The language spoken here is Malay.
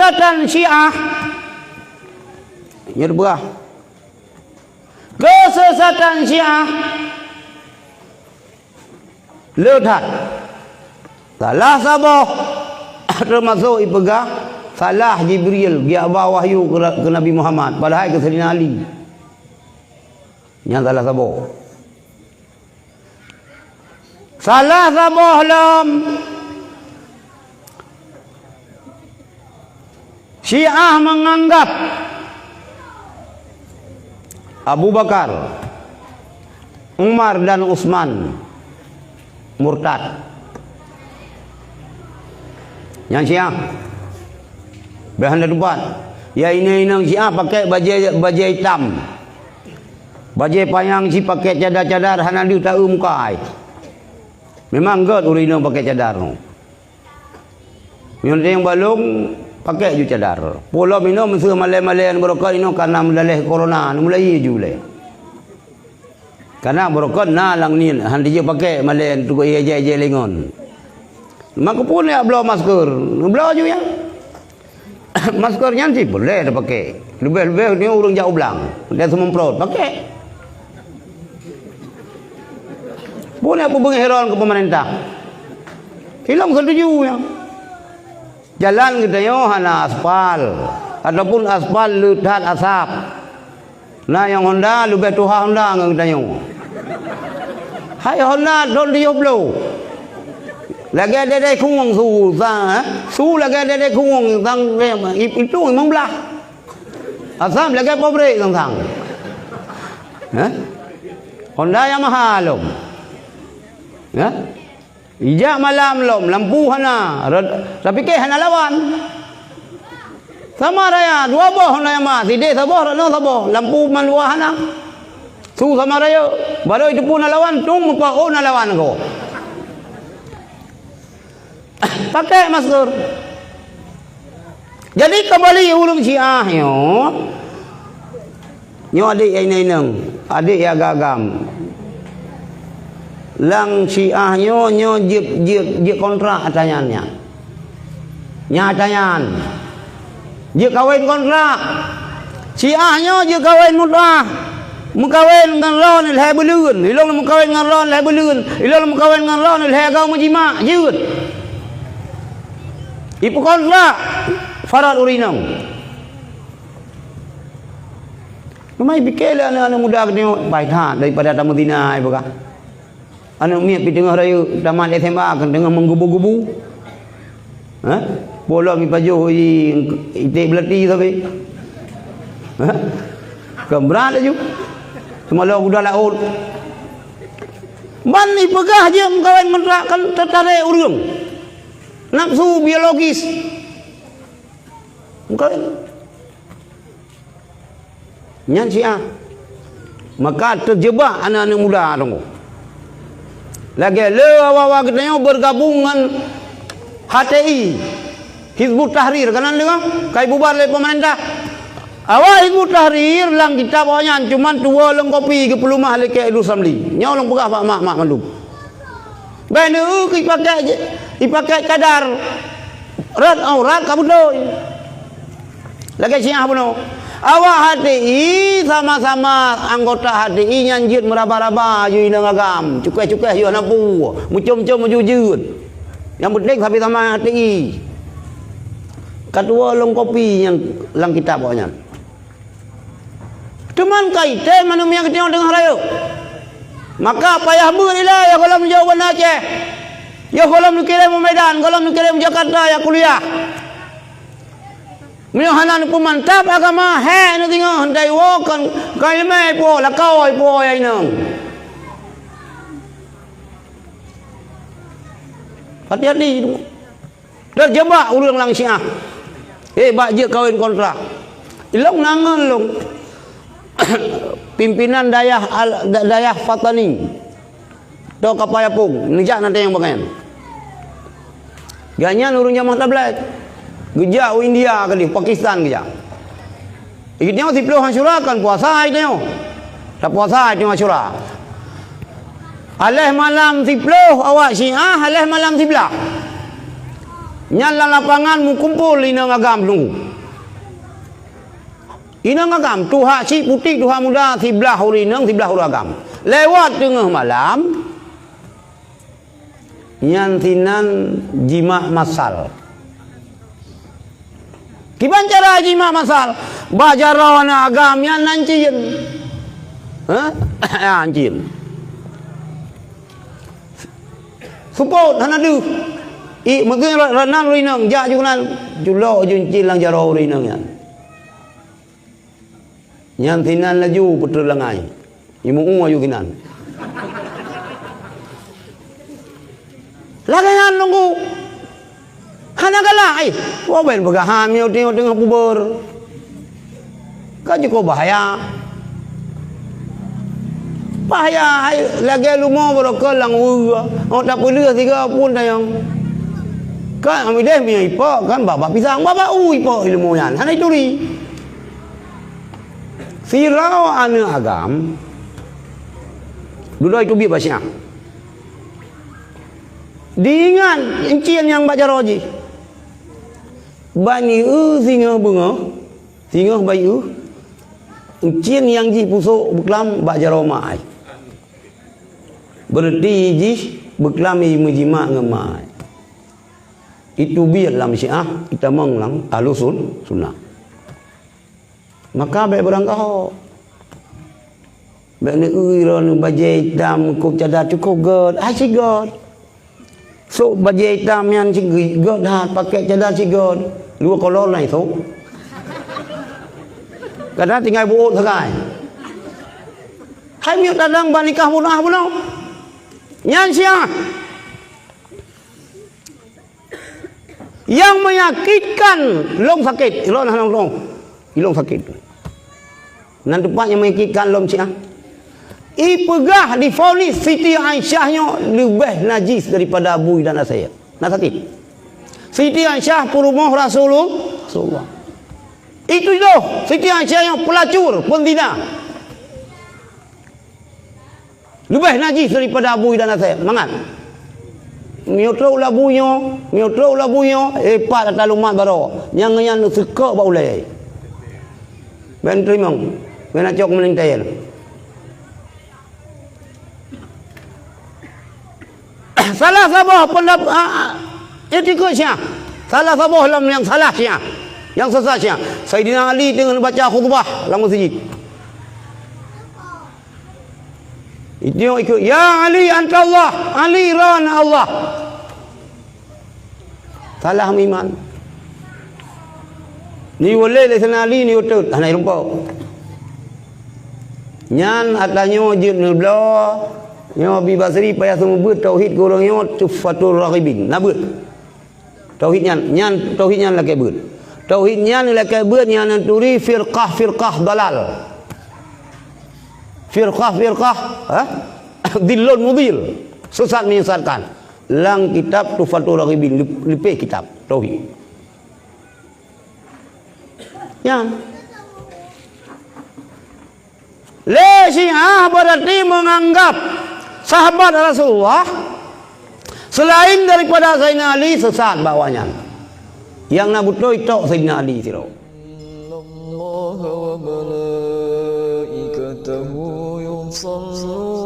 kesesatan Syiah nyerberah. Kesesatan Syiah ledat. Salah sabah termasuk ipegah salah Jibril dia bawa wahyu ke Nabi Muhammad padahal ke Sayyidina Ali. Yang salah sabah. Salah sabah lam Syiah menganggap Abu Bakar, Umar dan Utsman murtad. Yang Syiah bahan depan. Ya ini Syiah pakai baju hitam. Baju panjang si pakai cadar-cadar hana dia tak muka ai. Memang god urino pakai cadar no. Yang balung pakai ju cadar. Pola minum mesti malai-malaian berokot ino karena mendalih corona mulai ju le. Karena berokot na lang ni han dia pakai malai tu ko je lengon. Maka pun ya blow masker. Blow ju ya. Maskernya sih boleh dah pakai. Lebih-lebih ni urang jauh belang. Dia sememprot pakai. Boleh apa pengheran ke pemerintah? Hilang setuju ya. Jalan kita yo hana aspal ataupun aspal ledat asap. Nah yang Honda lebih tuha Honda ngan kita yo. Hai Honda don dia blow. Lagi ada kungong su lagi ada kungong tang itu memang belah. Asam lagi pabrik tang. Honda yang mahal. Ya? Ijak malam lom, lampu hana. Tapi ke hana lawan. Sama raya, dua boh hana yang mah. Tidak sabah, no sabah. Lampu maluah hana. Su sama raya. Baru itu pun lawan, tung muka oh lawan ko. Pakai masker. Jadi kembali ulung Syiah yo. Nyo adik yang neng, adik yang gagam. Lang Syiah nyo je kontrak atanyannya. Nyatanyan. Je kawin kontrak. Syiah nyo je kawin mutlak. Mukawin dengan lon ilhai belun. Ilong mukawin dengan lon ilhai belun. Ilong mukawin dengan lon ilhai kau menjimak. Jut. Ipu kontrak farat urinang. Memang fikirlah anak-anak muda tengok baik ha daripada tamu dina ibu kah. Anak miat pi tengah raya tamat SMA akan tengah menggubu-gubu. Ha? Bola mi pajuh itik belati tapi. Ha? Kembrat aja. Semalam udah laut. Man ni pegah je kawan mentrakkan tertarik urang. Nafsu biologis. Kawan. Nyan Syiah. Maka terjebak anak-anak muda tunggu. Lagi awak kita bergabung dengan HTI Hizbut Tahrir kanan dengar kai bubar oleh pemerintah. Awak Hizbut Tahrir lang kita bawanya cuma dua leng kopi ke pelumah le ke Idul Samli. Nya orang pegah mak mandu. Benu dipakai cadar. Rat aurat kabudoi. Lagi Syiah puno. Awak HTI sama-sama anggota HTI nyanjit meraba-raba ju ina agam, cukai-cukai yo napu, mucum-cum mujujud. Yang penting sampai sama HTI. Kedua long kopi yang lang kitab bawanya. Cuman kaite manum yang kita dengar rayo. Maka payah berilah ya kalau menjawab Aceh. Ya kalau kirim Medan, kalau kirim Jakarta ya kuliah. Miohanan pemantap agama he nu tingo handai wo kan kailme po la kau po ai nang. Hati-hati itu. Terjebak urang lang Syiah. Bak je kawin kontrak. Ilong nangan long. Pimpinan dayah Fatani. Do kapayapung, nijak nanti yang bagian. Ganyan urang jamaah tablet. Gejak India kali, Pakistan gejak. Ikutnya si peluh Asyura kan puasa itu. Tak puasa itu Asyura. Alih malam si peluh awak Syiah, alih malam si belah. Nyala lapangan mu kumpul inang agam nunggu. Inang agam tuha si putih tuha muda sebelah urinang sebelah uragam. Lewat tengah malam nyantinan jima masal. Kiban cara jima masal? Bajarawana agam yan nancin. Anjin. Support hanadu. Mungkin renang rinang jak junan julo juncil lang jaro rinang yan. Nyantinan laju putra langai. Imu ayu kinan. Lagayan nunggu. Hanagala ai. Wa ben bagahan mi tengah puber. Kan ko bahaya. Bahaya lagi lumo berokol lang tak boleh tiga pun tayang kan ambil deh mi ipo kan baba pisang baba ipo ilmu yan hanai turi sirau anu agam dulu itu bi basya diingat encien yang baca roji bani singa bunga singa bayu encien yang ji pusuk buklam baca romai berarti ji beklami mujima ngemai itu biarlah Syiah kita mengulang alusun sunnah maka baik berangkau baik ni uiron bajai hitam kok cadar cukup god asyik god so bajai hitam yang cik god hat pakai cadar cik god dua kolor lah itu kadang tinggal buut sekai hai miut dadang banikah munah munah Nyan Syiah yang menyakitkan long sakit, long sakit. Nan tempat yang menyakitkan long Syiah. Ipegah difonis Siti Aisyahnya lebih najis daripada Abu dan saya. Nak sakit. Siti Aisyah perumah Rasulullah. Itu Siti Aisyah yang pelacur, penzina. Lebih najis daripada Abu dan saya. Mangat. Miotro labunya, epat atau lumat baro. Yang suka bau lay. Ben terima. Ben acok melintai. Salah sabah pendapat etika Syiah. Salah sabah dalam yang salah Syiah. Yang sesat Syiah. Sayyidina Ali dengan baca khutbah dalam masjid. Itu ikut ya Ali anta Allah, Ali ran Allah. Salah iman. Ni boleh le sana Ali ni utut hanai rumpau. Nyan atanya jin nebla. Nyo bi basri payah semua beut tauhid gorong nyo tufatul raghibin. Nabut. Tauhid nyan tauhid nyan lakai beut. Tauhid nyan lakai beut nyan turi firqah dalal. Firqah Dillun mudil sesat menyesatkan lang kitab Tufatul Raghibin lebih kitab tauhid ya Syiah berarti menganggap sahabat Rasulullah selain daripada Sayyidina Ali sesat bawahnya yang nak betul itu Sayyidina Ali siro Allah wa malaikatahu yusalluna